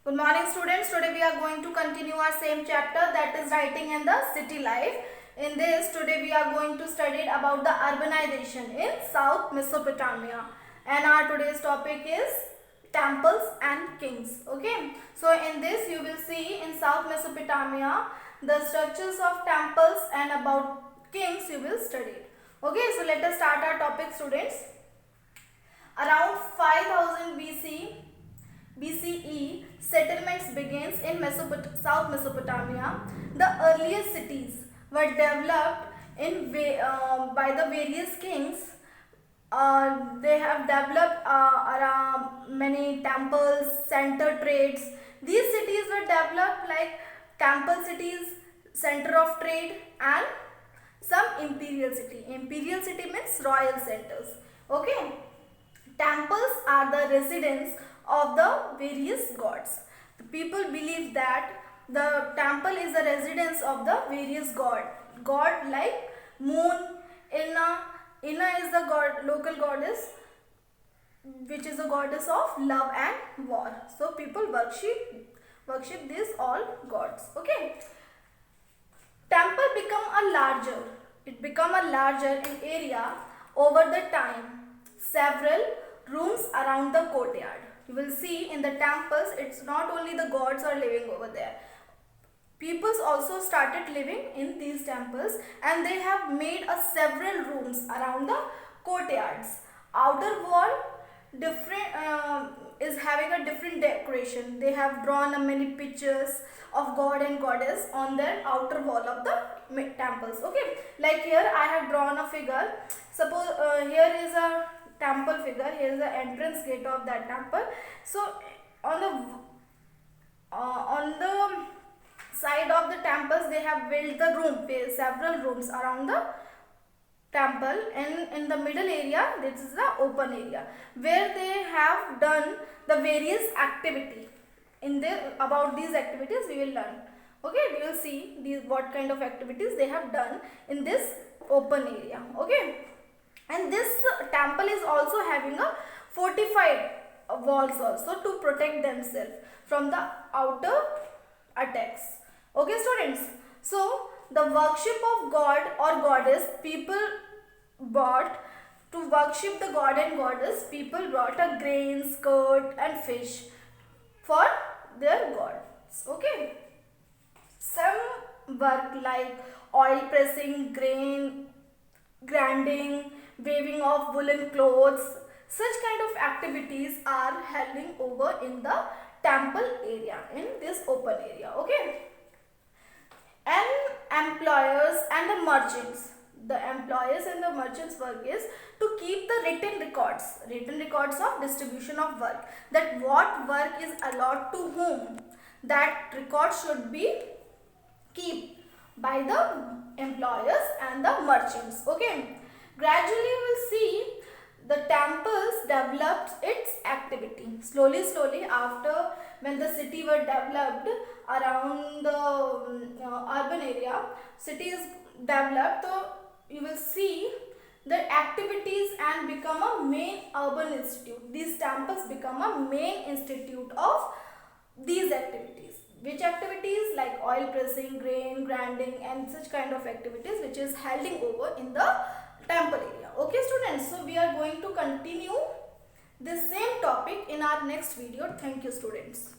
Good morning students. Today we are going to continue our same chapter, that is writing in the city life. In this, today we are going to study about the urbanization in South Mesopotamia, and our today's topic is temples and kings. Okay, so in this you will see in South Mesopotamia the structures of temples, and about kings you will study. Okay, so let us start our topic students. Around 5000 BCE, settlements begins in South Mesopotamia. The earliest cities were developed by the various kings. They have developed around many temples, center trades. These cities were developed like temple cities, center of trade, and some imperial city. Imperial city means royal centers. Okay. Temples are the residence of the various gods. The people believe that the temple is the residence of the various God like moon, Inna. Inna is the god, local goddess, which is the goddess of love and war. So people worship these all gods. Okay. Temple become a larger. It become a larger in area over the time. Several rooms around the courtyard. You will see in the temples, it's not only the gods are living over there. Peoples also started living in these temples, and they have made several rooms around the courtyards. Outer wall is having a different decoration. They have drawn many pictures of god and goddess on their outer wall of the temples. Okay, like here I have drawn a figure. Suppose here is a temple figure. Here is the entrance gate of that temple. So on the side of the temples they have built the several rooms around the temple, and in the middle area this is the open area where they have done the various activity. About these activities we will learn. Okay, we will see what kind of activities they have done in this open area. Okay. And this temple is also having a fortified walls also to protect themselves from the outer attacks. Okay students, so the worship of god or goddess, people brought to worship the god and goddess, people brought a grains, curd and fish for their gods. Okay. Some work like oil pressing, grain grinding, weaving of woolen clothes, such kind of activities are happening over in the temple area, in this open area. Okay. And employers and the merchants. The employers and the merchants' work is to keep the written records of distribution of work, that what work is allotted to whom, that record should be kept by the employers and the merchants. Okay. Gradually we will see the temples developed its activity. Slowly after when the city were developed around the urban area, cities developed, so you will see the activities and become a main urban institute. These temples become a main institute of these activities. Which activities? Like oil pressing, grain grinding and such kind of activities which is holding over in the temple area. Okay students, so we are going to continue this same topic in our next video. Thank you students.